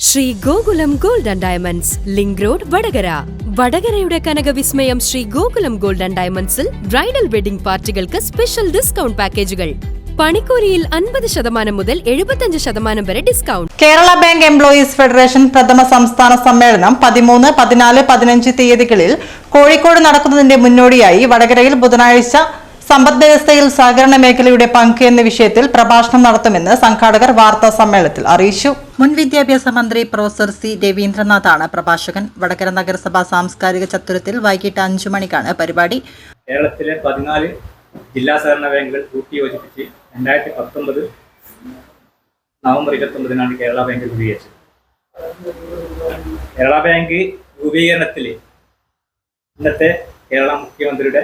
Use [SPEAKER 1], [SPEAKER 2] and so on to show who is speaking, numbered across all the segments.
[SPEAKER 1] Shri Gokulam gold and diamonds, link road, Vadakara. വടകരയുടെ കനകവിസ്മയം Sri Gokulam gold and ഡയമണ്ട്സിൽ ബ്രൈഡൽ വെഡിംഗ് പാർട്ടികൾക്ക് സ്പെഷ്യൽ ഡിസ്കൗണ്ട് പാക്കേജുകൾ. പണിക്കൂലിയിൽ 50% മുതൽ 75% വരെ discount.
[SPEAKER 2] Kerala bank employees federation പ്രഥമ സംസ്ഥാന സമ്മേളനം 13, 14, 15 തീയതികളിൽ കോഴിക്കോട് നടക്കുന്നതിന്റെ മുന്നോടിയായി വടകരയിൽ ബുധനാഴ്ച സമ്പദ് വ്യവസ്ഥയിൽ സഹകരണ മേഖലയുടെ പങ്ക് എന്ന വിഷയത്തിൽ പ്രഭാഷണം നടത്തുമെന്ന് സംഘാടകർ വാർത്താ സമ്മേളനത്തിൽ അറിയിച്ചു. മുൻ വിദ്യാഭ്യാസ മന്ത്രി പ്രൊഫസർ സി രവീന്ദ്രനാഥാണ് പ്രഭാഷകൻ. വടകര നഗരസഭാ സാംസ്കാരിക ചത്തുരത്തിൽ വൈകിട്ട് 5 മണിക്കാണ് പരിപാടി.
[SPEAKER 3] കേരളത്തിലെ 14 ജില്ലാ സഹകരണ ബാങ്കുകൾ കൂട്ടിയോജിപ്പിച്ച് 2019 നവംബർ 29 കേരള ബാങ്ക് രൂപീകരിച്ചത്. കേരള ബാങ്ക് രൂപീകരണത്തിൽ ഇന്നത്തെ കേരള മുഖ്യമന്ത്രിയുടെ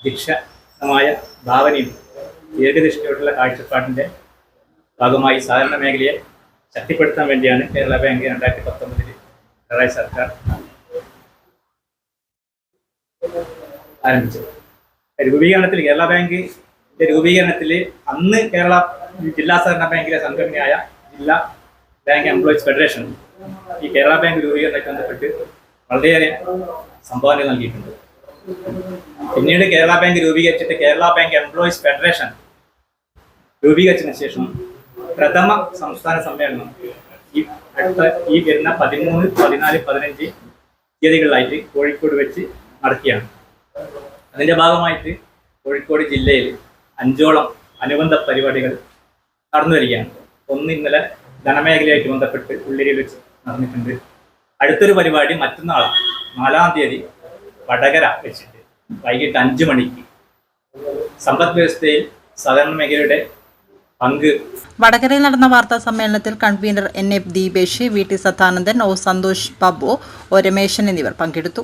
[SPEAKER 3] ദീക്ഷണമായ ഭാവനയും ദീർഘദൃഷ്ടിയോടുള്ള കാഴ്ചപ്പാടിന്റെ ഭാഗമായി സഹകരണ മേഖലയെ ശക്തിപ്പെടുത്താൻ വേണ്ടിയാണ് കേരള ബാങ്ക് 2019 പിണറായി സർക്കാർ ആരംഭിച്ചത്. രൂപീകരണത്തിൽ കേരള ബാങ്കിന്റെ രൂപീകരണത്തിൽ അന്ന് കേരള ജില്ലാ സഹകരണ ബാങ്കിലെ സംഘടനയായ ജില്ലാ ബാങ്ക് എംപ്ലോയീസ് ഫെഡറേഷൻ ഈ കേരള ബാങ്ക് രൂപീകരണത്തെ ബന്ധപ്പെട്ട് വളരെയേറെ സംഭാവന നൽകിയിട്ടുണ്ട്. പിന്നീട് കേരള ബാങ്ക് രൂപീകരിച്ചിട്ട് കേരള ബാങ്ക് എംപ്ലോയീസ് ഫെഡറേഷൻ രൂപീകരിച്ചതിന് ശേഷം പ്രഥമ സംസ്ഥാന സമ്മേളനം ഈ വരുന്ന 13, 14, 15 തീയതികളിലായിട്ട് കോഴിക്കോട് വെച്ച് നടക്കുകയാണ്. അതിന്റെ ഭാഗമായിട്ട് കോഴിക്കോട് ജില്ലയിൽ 5ഓളം അനുബന്ധ പരിപാടികൾ നടന്നു വരികയാണ്. ഒന്ന് ഇന്നലെ ധനമേഖലയായിട്ട് ബന്ധപ്പെട്ട് ഉള്ളിരിയിൽ വെച്ച് നടന്നിട്ടുണ്ട്. അടുത്തൊരു പരിപാടി മറ്റന്നാൾ 4-ാം തീയതി വടകര വെച്ചിട്ട് വൈകിട്ട് 5 മണിക്ക് സമ്പദ് വ്യവസ്ഥയിൽ സഹകരണ മേഖലയുടെ പങ്ക്.
[SPEAKER 2] വടകരയിൽ നടന്ന വാർത്താ സമ്മേളനത്തിൽ convener NF Deepesh, VT Sadanandan, O Santhosh Babu, O Rameshan എന്നിവർ പങ്കെടുത്തു.